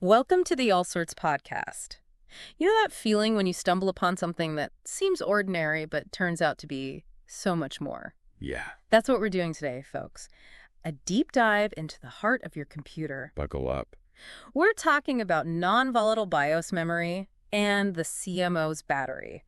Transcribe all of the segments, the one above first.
Welcome to the All Sorts podcast. You know that feeling when you stumble upon something that seems ordinary but turns out to be so much more? Yeah. That's what we're doing today, folks. A deep dive into the heart of your computer. Buckle up. We're talking about non-volatile BIOS memory and the CMOS battery.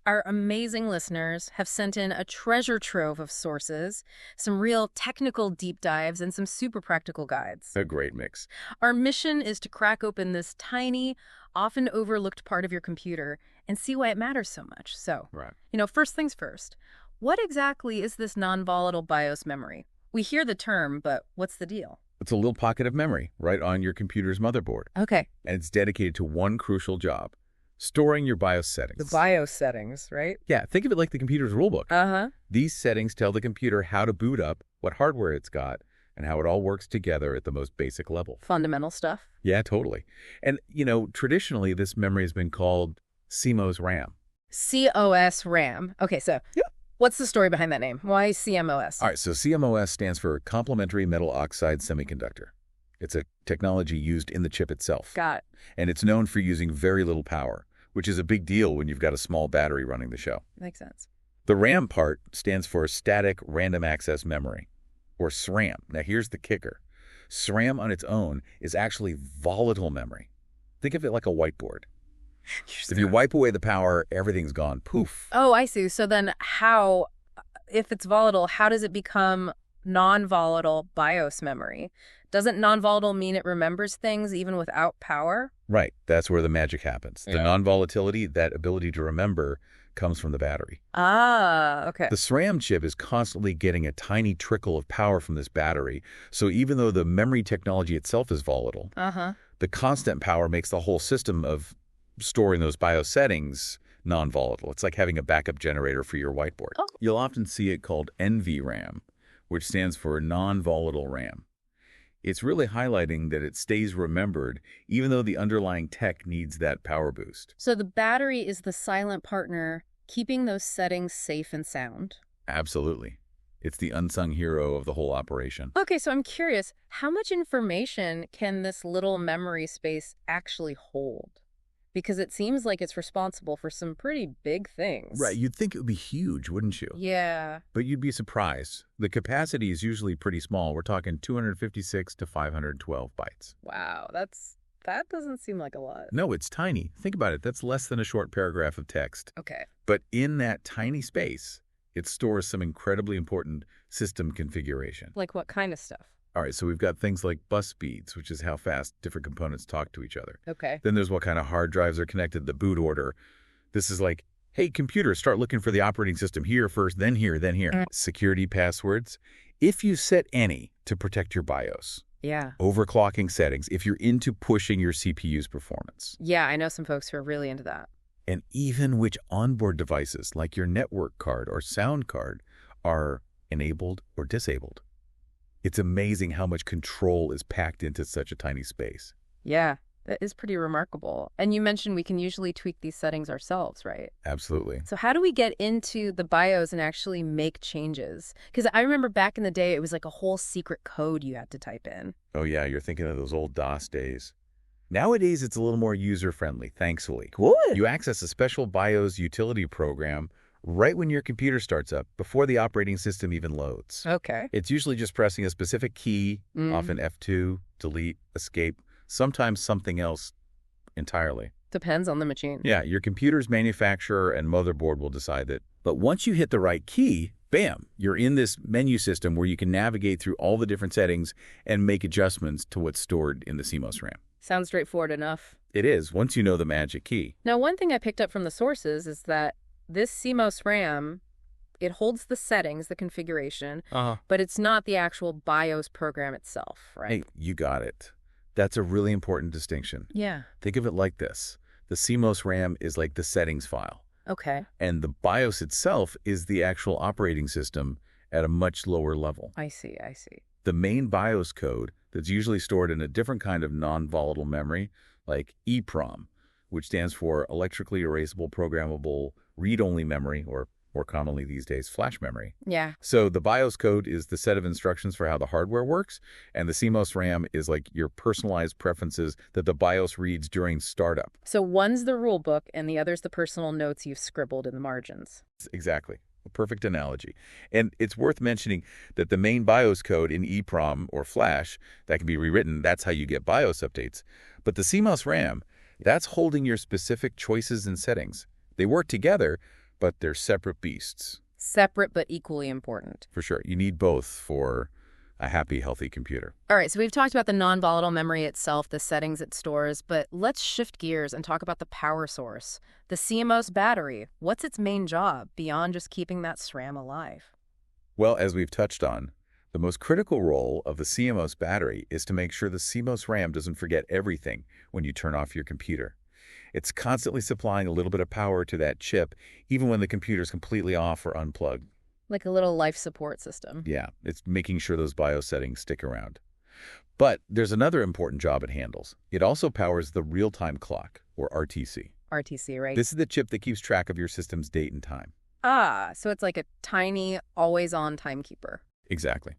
Our amazing listeners have sent in a treasure trove of sources, some real technical deep dives, and some super practical guides. A great mix. Our mission is to crack open this tiny, often overlooked part of your computer and see why it matters so much. So, Right. first things first, what exactly is this non-volatile BIOS memory? We hear the term, but what's the deal? It's a little pocket of memory right on your computer's motherboard. Okay. And it's dedicated to one crucial job: storing your BIOS settings. The BIOS settings, right? Yeah, think of it like the computer's rulebook. Uh-huh. These settings tell the computer how to boot up, what hardware it's got, and how it all works together at the most basic level. Fundamental stuff. Yeah, totally. And, traditionally this memory has been called CMOS RAM. COS RAM. Okay, so Yeah. What's the story behind that name? Why CMOS? All right, so CMOS stands for Complementary Metal Oxide Semiconductor. It's a technology used in the chip itself. Got it. And it's known for using very little power, which is a big deal when you've got a small battery running the show. Makes sense. The RAM part stands for Static Random Access Memory, or SRAM. Now here's the kicker. SRAM on its own is actually volatile memory. Think of it like a whiteboard. If you wipe away the power, everything's gone. Poof. Oh, I see. So then if it's volatile, how does it become non-volatile BIOS memory? Doesn't non-volatile mean it remembers things even without power? Right. That's where the magic happens. The Yeah. non-volatility, that ability to remember, comes from the battery. Ah, okay. The SRAM chip is constantly getting a tiny trickle of power from this battery. So even though the memory technology itself is volatile, Uh-huh. the constant power makes the whole system of storing those BIOS settings non-volatile. It's like having a backup generator for your whiteboard. Oh. You'll often see it called NVRAM, which stands for non-volatile RAM. It's really highlighting that it stays remembered even though the underlying tech needs that power boost. So the battery is the silent partner keeping those settings safe and sound. Absolutely. It's the unsung hero of the whole operation. Okay, so I'm curious, how much information can this little memory space actually hold? Because it seems like it's responsible for some pretty big things. Right, you'd think it would be huge, wouldn't you? Yeah. But you'd be surprised. The capacity is usually pretty small. We're talking 256 to 512 bytes. Wow, that doesn't seem like a lot. No, it's tiny. Think about it. That's less than a short paragraph of text. Okay. But in that tiny space, it stores some incredibly important system configuration. Like what kind of stuff? All right, so we've got things like bus speeds, which is how fast different components talk to each other. Okay. Then there's what kind of hard drives are connected, the boot order. This is like, hey, computer, start looking for the operating system here first, then here, then here. Security passwords. If you set any to protect your BIOS. Yeah. Overclocking settings, if you're into pushing your CPU's performance. Yeah, I know some folks who are really into that. And even which onboard devices, like your network card or sound card, are enabled or disabled. It's amazing how much control is packed into such a tiny space. Yeah, that is pretty remarkable. And you mentioned we can usually tweak these settings ourselves, right? Absolutely. So how do we get into the BIOS and actually make changes? Because I remember back in the day, it was like a whole secret code you had to type in. Oh yeah, you're thinking of those old DOS days. Nowadays, it's a little more user-friendly, thankfully. Good. You access a special BIOS utility program right when your computer starts up, before the operating system even loads. Okay. It's usually just pressing a specific key, often F2, delete, escape, sometimes something else entirely. Depends on the machine. Yeah, your computer's manufacturer and motherboard will decide that. But once you hit the right key, bam, you're in this menu system where you can navigate through all the different settings and make adjustments to what's stored in the CMOS RAM. Sounds straightforward enough. It is, once you know the magic key. Now, one thing I picked up from the sources is that this CMOS RAM, it holds the settings, the configuration, but it's not the actual BIOS program itself, right? Hey, you got it. That's a really important distinction. Yeah. Think of it like this. The CMOS RAM is like the settings file, Okay. and the BIOS itself is the actual operating system at a much lower level. I see. The main BIOS code that's usually stored in a different kind of non-volatile memory, like EEPROM, which stands for Electrically Erasable Programmable Read-Only Memory, or or commonly these days flash memory. Yeah. So the BIOS code is the set of instructions for how the hardware works, and the CMOS RAM is like your personalized preferences that the BIOS reads during startup. So one's the rule book and the other's the personal notes you've scribbled in the margins. Exactly. A perfect analogy. And it's worth mentioning that the main BIOS code in EEPROM or flash that can be rewritten, that's how you get BIOS updates. But the CMOS RAM, that's holding your specific choices and settings. They work together, but they're separate beasts. Separate but equally important. For sure. You need both for a happy, healthy computer. All right, so we've talked about the non-volatile memory itself, the settings it stores, but let's shift gears and talk about the power source. The CMOS battery, what's its main job beyond just keeping that SRAM alive? Well, as we've touched on, the most critical role of the CMOS battery is to make sure the CMOS RAM doesn't forget everything when you turn off your computer. It's constantly supplying a little bit of power to that chip, even when the computer's completely off or unplugged. Like a little life support system. Yeah, it's making sure those BIOS settings stick around. But there's another important job it handles. It also powers the real-time clock, or RTC. RTC, right? This is the chip that keeps track of your system's date and time. Ah, so it's like a tiny, always-on timekeeper. Exactly.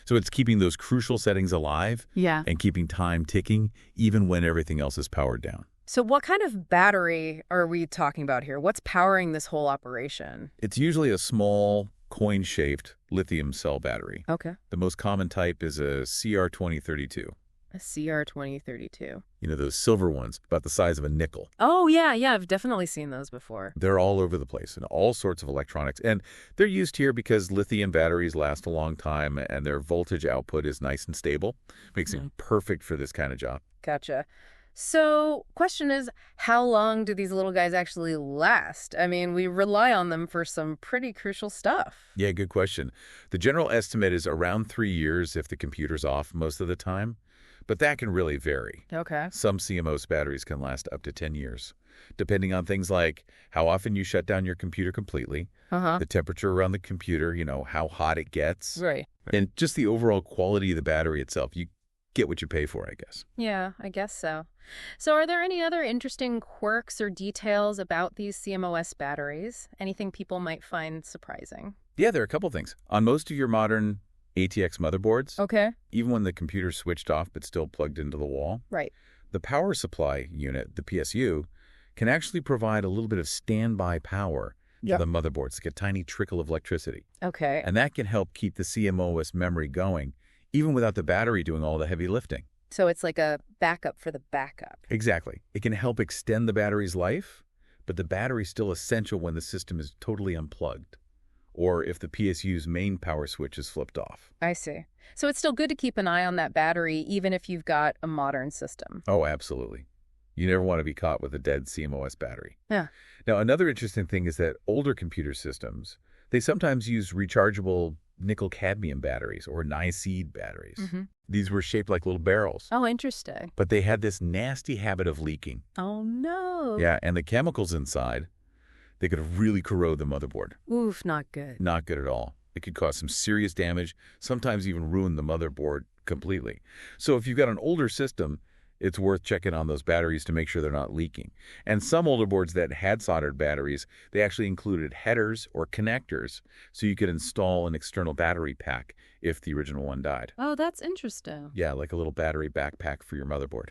So it's keeping those crucial settings alive and keeping time ticking, even when everything else is powered down. So what kind of battery are we talking about here? What's powering this whole operation? It's usually a small, coin-shaped lithium cell battery. Okay. The most common type is a CR2032. A CR2032. You know, those silver ones, about the size of a nickel. Oh, yeah, I've definitely seen those before. They're all over the place in all sorts of electronics. And they're used here because lithium batteries last a long time and their voltage output is nice and stable. Makes it perfect for this kind of job. Gotcha. So, question is, how long do these little guys actually last? I mean, we rely on them for some pretty crucial stuff. Yeah, good question. The general estimate is around 3 years if the computer's off most of the time, but that can really vary. Okay. Some CMOS batteries can last up to 10 years, depending on things like how often you shut down your computer completely, the temperature around the computer, you know, how hot it gets, Right. and just the overall quality of the battery itself. You get what you pay for, I guess. Yeah, I guess so. So are there any other interesting quirks or details about these CMOS batteries? Anything people might find surprising? Yeah, there are a couple things. On most of your modern ATX motherboards, Okay. even when the computer's switched off but still plugged into the wall, Right. the power supply unit, the PSU, can actually provide a little bit of standby power to the motherboards, like a tiny trickle of electricity. Okay. And that can help keep the CMOS memory going, even without the battery doing all the heavy lifting. So it's like a backup for the backup. Exactly. It can help extend the battery's life, but the battery's still essential when the system is totally unplugged, or if the PSU's main power switch is flipped off. I see. So it's still good to keep an eye on that battery, even if you've got a modern system. Oh, absolutely. You never want to be caught with a dead CMOS battery. Yeah. Now, another interesting thing is that older computer systems, they sometimes use rechargeable nickel-cadmium batteries or niacide batteries. These were shaped like little barrels. Oh, interesting. But they had this nasty habit of leaking. Oh, no. Yeah, and the chemicals inside, they could really corrode the motherboard. Oof, not good. Not good at all. It could cause some serious damage, sometimes even ruin the motherboard completely. So if you've got an older system, it's worth checking on those batteries to make sure they're not leaking. And some older boards that had soldered batteries, they actually included headers or connectors, so you could install an external battery pack if the original one died. Oh, that's interesting. Yeah, like a little battery backpack for your motherboard.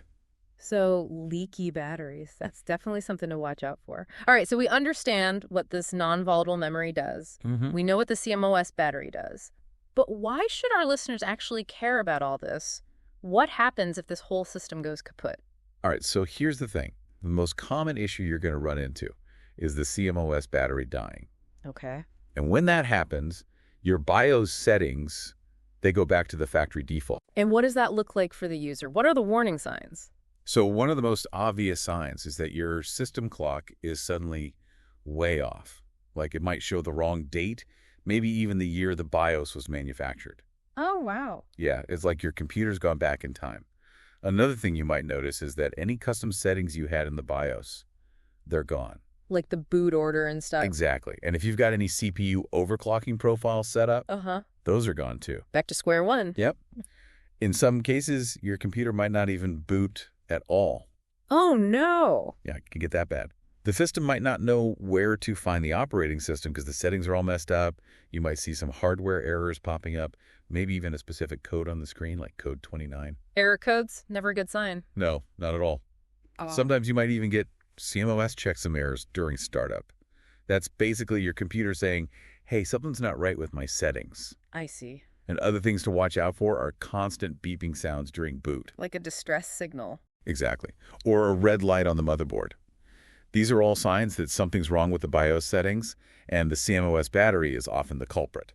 So leaky batteries, that's definitely something to watch out for. All right, so we understand what this non-volatile memory does. We know what the CMOS battery does. But why should our listeners actually care about all this? What happens if this whole system goes kaput? All right, so here's the thing. The most common issue you're going to run into is the CMOS battery dying. Okay. And when that happens, your BIOS settings, they go back to the factory default. And what does that look like for the user? What are the warning signs? So one of the most obvious signs is that your system clock is suddenly way off. Like it might show the wrong date, maybe even the year the BIOS was manufactured. Oh, wow. Yeah, it's like your computer's gone back in time. Another thing you might notice is that any custom settings you had in the BIOS, they're gone. Like the boot order and stuff. Exactly. And if you've got any CPU overclocking profiles set up, those are gone too. Back to square one. Yep. In some cases, your computer might not even boot at all. Oh, no. Yeah, it can get that bad. The system might not know where to find the operating system because the settings are all messed up. You might see some hardware errors popping up, maybe even a specific code on the screen, like code 29. Error codes? Never a good sign. No, not at all. Oh. Sometimes you might even get CMOS checksum errors during startup. That's basically your computer saying, hey, something's not right with my settings. I see. And other things to watch out for are constant beeping sounds during boot. Like a distress signal. Exactly. Or a red light on the motherboard. These are all signs that something's wrong with the BIOS settings, and the CMOS battery is often the culprit.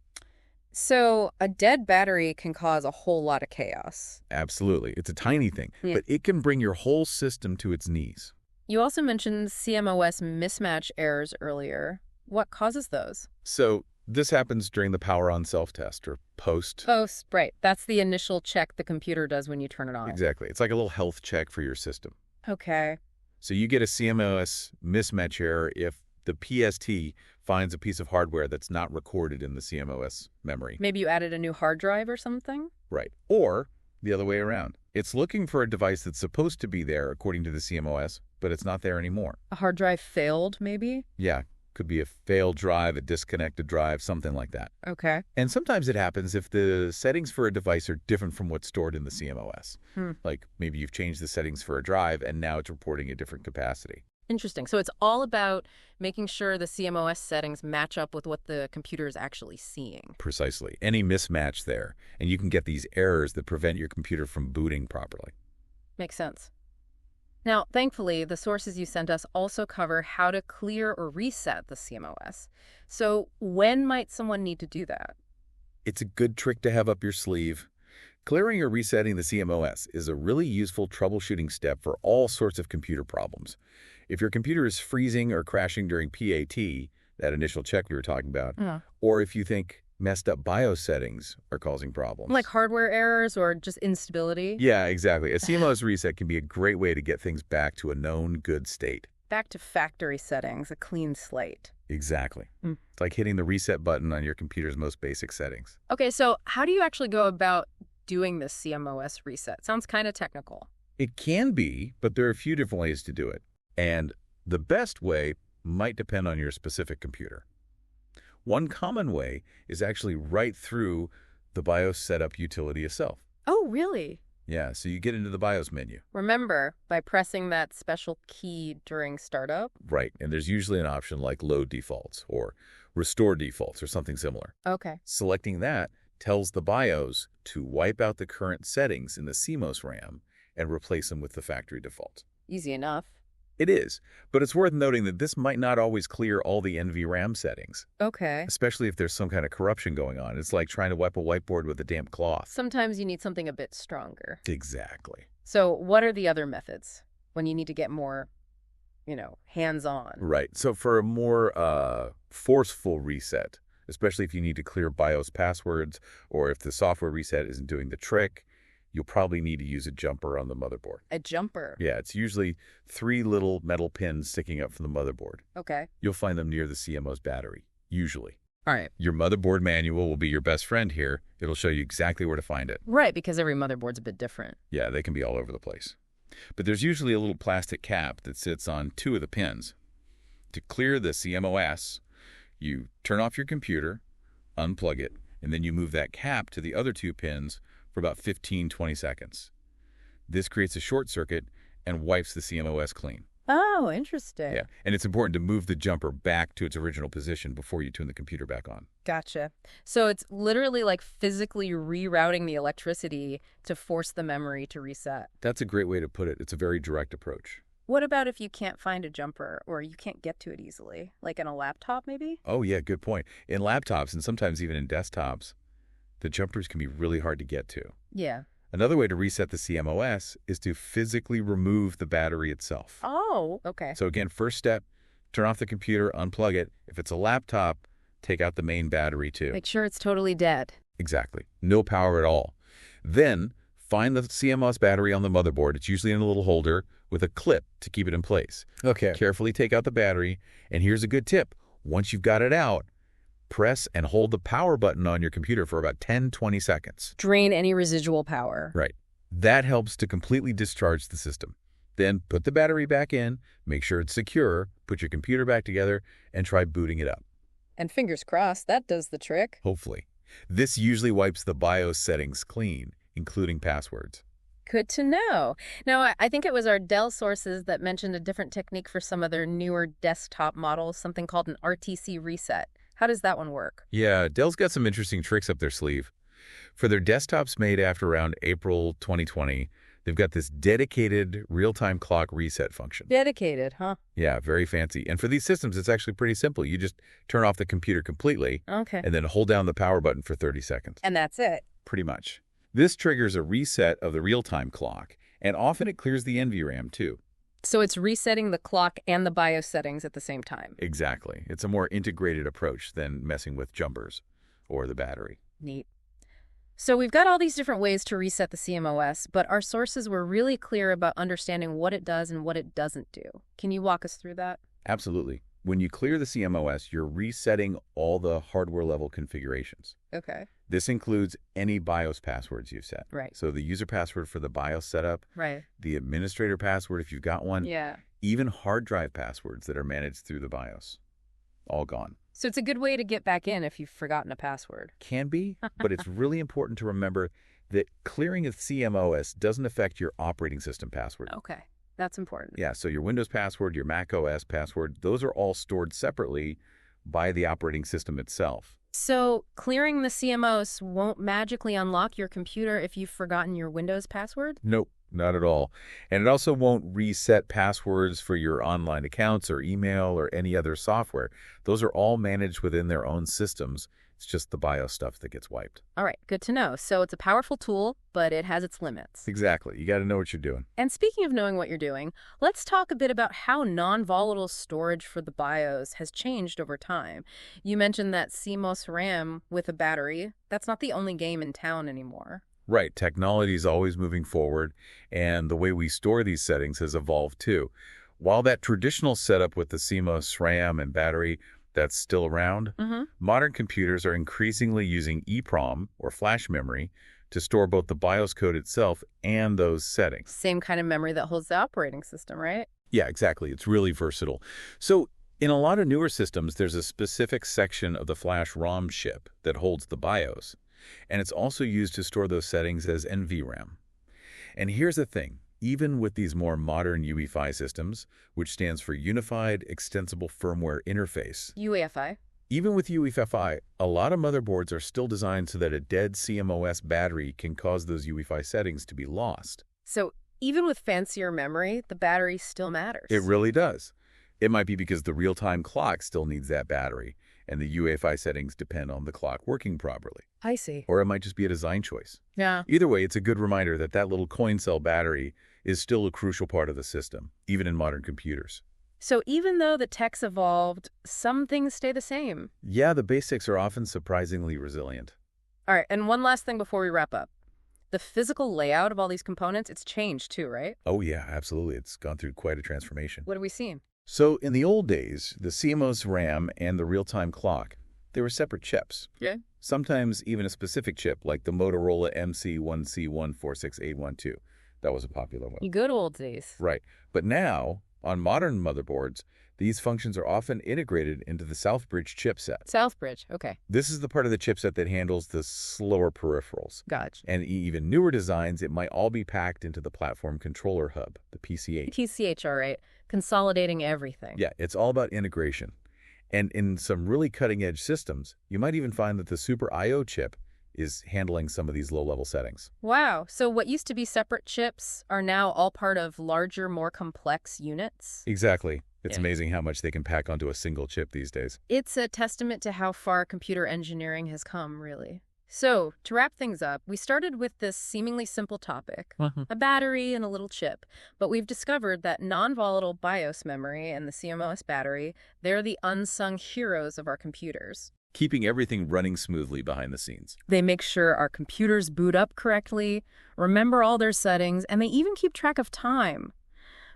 So a dead battery can cause a whole lot of chaos. Absolutely. It's a tiny thing, Yeah. but it can bring your whole system to its knees. You also mentioned CMOS mismatch errors earlier. What causes those? So this happens during the power on self-test or post. Post, right. That's the initial check the computer does when you turn it on. Exactly. It's like a little health check for your system. Okay. So you get a CMOS mismatch error if the PST finds a piece of hardware that's not recorded in the CMOS memory. Maybe you added a new hard drive or something? Right. Or the other way around. It's looking for a device that's supposed to be there according to the CMOS, but it's not there anymore. A hard drive failed, maybe? Yeah. Could be a failed drive, a disconnected drive, something like that. Okay. And sometimes it happens if the settings for a device are different from what's stored in the CMOS. Like maybe you've changed the settings for a drive and now it's reporting a different capacity. Interesting. So it's all about making sure the CMOS settings match up with what the computer is actually seeing. Precisely. Any mismatch there, and you can get these errors that prevent your computer from booting properly. Makes sense. Now, thankfully, the sources you sent us also cover how to clear or reset the CMOS. So when might someone need to do that? It's a good trick to have up your sleeve. Clearing or resetting the CMOS is a really useful troubleshooting step for all sorts of computer problems. If your computer is freezing or crashing during PAT, that initial check we were talking about, or if you think messed up BIOS settings are causing problems. Like hardware errors or just instability? Yeah, exactly. A CMOS reset can be a great way to get things back to a known good state. Back to factory settings, a clean slate. Exactly. It's like hitting the reset button on your computer's most basic settings. Okay, so how do you actually go about doing this CMOS reset? Sounds kind of technical. It can be, but there are a few different ways to do it. And the best way might depend on your specific computer. One common way is actually right through the BIOS setup utility itself. Oh, really? Yeah, so you get into the BIOS menu. Remember, by pressing that special key during startup? Right, and there's usually an option like load defaults or restore defaults or something similar. Okay. Selecting that tells the BIOS to wipe out the current settings in the CMOS RAM and replace them with the factory defaults. Easy enough. It is, but it's worth noting that this might not always clear all the NVRAM settings, Okay. especially if there's some kind of corruption going on. It's like trying to wipe a whiteboard with a damp cloth. Sometimes you need something a bit stronger. Exactly. So what are the other methods when you need to get more, hands-on? Right. So for a more forceful reset, especially if you need to clear BIOS passwords or if the software reset isn't doing the trick, you'll probably need to use a jumper on the motherboard. A jumper? Yeah, it's usually 3 little metal pins sticking up from the motherboard. Okay. You'll find them near the CMOS battery, usually. All right. Your motherboard manual will be your best friend here. It'll show you exactly where to find it. Right, because every motherboard's a bit different. Yeah, they can be all over the place. But there's usually a little plastic cap that sits on 2 of the pins. To clear the CMOS, you turn off your computer, unplug it, and then you move that cap to the other 2 pins for about 15-20 seconds. This creates a short circuit and wipes the CMOS clean. Oh, interesting. Yeah, and it's important to move the jumper back to its original position before you turn the computer back on. Gotcha. So it's literally like physically rerouting the electricity to force the memory to reset. That's a great way to put it. It's a very direct approach. What about if you can't find a jumper or you can't get to it easily? Like in a laptop, maybe? Oh, yeah, good point. In laptops and sometimes even in desktops, the jumpers can be really hard to get to. Yeah. Another way to reset the CMOS is to physically remove the battery itself. Oh, okay. So again, first step, turn off the computer, unplug it. If it's a laptop, take out the main battery too. Make sure it's totally dead. Exactly. No power at all. Then find the CMOS battery on the motherboard. It's usually in a little holder with a clip to keep it in place. Okay. Carefully take out the battery. And here's a good tip. Once you've got it out, press and hold the power button on your computer for about 10-20 seconds. Drain any residual power. Right. That helps to completely discharge the system. Then put the battery back in, make sure it's secure, put your computer back together, and try booting it up. And fingers crossed, that does the trick. Hopefully. This usually wipes the BIOS settings clean, including passwords. Good to know. Now, I think it was our Dell sources that mentioned a different technique for some of their newer desktop models, something called an RTC reset. How does that one work? Yeah, Dell's got some interesting tricks up their sleeve. For their desktops made after around April 2020, they've got this dedicated real-time clock reset function. Dedicated, huh? Yeah, very fancy. And for these systems, it's actually pretty simple. You just turn off the computer completely Okay. and then hold down the power button for 30 seconds. And that's it. Pretty much. This triggers a reset of the real-time clock, and often it clears the NVRAM too. So it's resetting the clock and the BIOS settings at the same time. Exactly. It's a more integrated approach than messing with jumpers or the battery. Neat. So we've got all these different ways to reset the CMOS, but our sources were really clear about understanding what it does and what it doesn't do. Can you walk us through that? Absolutely. When you clear the CMOS, you're resetting all the hardware-level configurations. Okay. This includes any BIOS passwords you've set. Right. So the user password for the BIOS setup, Right. the administrator password if you've got one, Yeah. even hard drive passwords that are managed through the BIOS. All gone. So it's a good way to get back in if you've forgotten a password. Can be, but it's really important to remember that clearing a CMOS doesn't affect your operating system password. Okay. That's important. Yeah, so your Windows password, your Mac OS password, those are all stored separately by the operating system itself. So clearing the CMOS won't magically unlock your computer if you've forgotten your Windows password? Nope, not at all. And it also won't reset passwords for your online accounts or email or any other software. Those are all managed within their own systems. It's just the BIOS stuff that gets wiped. All right, good to know. So it's a powerful tool, but it has its limits. Exactly. You got to know what you're doing. And speaking of knowing what you're doing, let's talk a bit about how non-volatile storage for the BIOS has changed over time. You mentioned that CMOS RAM with a battery. That's not the only game in town anymore. Right. Technology is always moving forward, and the way we store these settings has evolved too. While that traditional setup with the CMOS RAM and battery, that's still around, modern computers are increasingly using EEPROM, or flash memory, to store both the BIOS code itself and those settings. Same kind of memory that holds the operating system, right? Yeah, exactly. It's really versatile. So in a lot of newer systems, there's a specific section of the flash ROM chip that holds the BIOS, and it's also used to store those settings as NVRAM. And here's the thing. Even with these more modern UEFI systems, which stands for Unified Extensible Firmware Interface, UEFI. even with UEFI, a lot of motherboards are still designed so that a dead CMOS battery can cause those UEFI settings to be lost. So even with fancier memory, the battery still matters. It really does. It might be because the real-time clock still needs that battery, and the UEFI settings depend on the clock working properly. I see. Or it might just be a design choice. Yeah. Either way, it's a good reminder that that little coin cell battery is still a crucial part of the system, even in modern computers. So even though the tech's evolved, some things stay the same. Yeah, the basics are often surprisingly resilient. All right, and one last thing before we wrap up. The physical layout of all these components, it's changed too, right? Oh yeah, absolutely. It's gone through quite a transformation. What have we seen? So in the old days, the CMOS RAM and the real-time clock, they were separate chips. Yeah. Sometimes even a specific chip like the Motorola MC1C146812. That was a popular one. Good old days. Right. But now, on modern motherboards, these functions are often integrated into the Southbridge chipset. Southbridge, okay. This is the part of the chipset that handles the slower peripherals. Gotcha. And even newer designs, it might all be packed into the platform controller hub, the PCH. PCH, all right. Consolidating everything. Yeah, it's all about integration. And in some really cutting-edge systems, you might even find that the Super I/O chip is handling some of these low-level settings. Wow. So what used to be separate chips are now all part of larger, more complex units? Exactly. It's Yeah. amazing how much they can pack onto a single chip these days. It's a testament to how far computer engineering has come, really. So, to wrap things up, we started with this seemingly simple topic, a battery and a little chip, but we've discovered that non-volatile BIOS memory and the CMOS battery, they're the unsung heroes of our computers. Keeping everything running smoothly behind the scenes. They make sure our computers boot up correctly, remember all their settings, and they even keep track of time.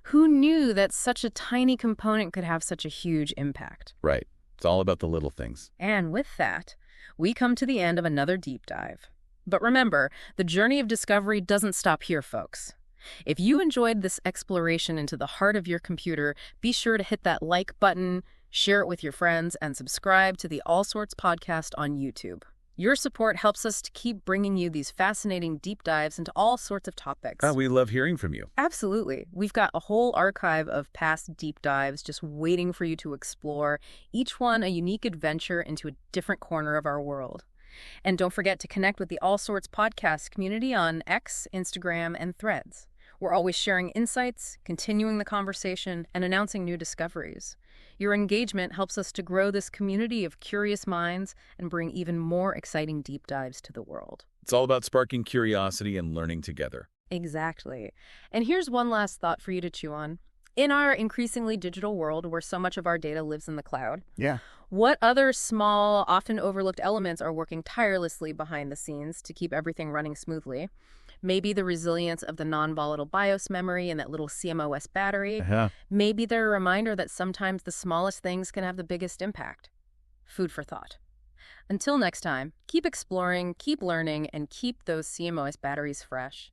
Who knew that such a tiny component could have such a huge impact? Right. It's all about the little things. And with that, we come to the end of another deep dive. But remember, the journey of discovery doesn't stop here, folks. If you enjoyed this exploration into the heart of your computer, be sure to hit that like button, share it with your friends, and subscribe to the All Sorts podcast on YouTube. Your support helps us to keep bringing you these fascinating deep dives into all sorts of topics. We love hearing from you. Absolutely. We've got a whole archive of past deep dives just waiting for you to explore, each one a unique adventure into a different corner of our world. And don't forget to connect with the All Sorts podcast community on X, Instagram, and Threads. We're always sharing insights, continuing the conversation, and announcing new discoveries. Your engagement helps us to grow this community of curious minds and bring even more exciting deep dives to the world. It's all about sparking curiosity and learning together. Exactly. And here's one last thought for you to chew on. In our increasingly digital world where so much of our data lives in the cloud, what other small, often overlooked elements are working tirelessly behind the scenes to keep everything running smoothly? Maybe the resilience of the non-volatile BIOS memory and that little CMOS battery. Maybe they're a reminder that sometimes the smallest things can have the biggest impact. Food for thought. Until next time, keep exploring, keep learning, and keep those CMOS batteries fresh.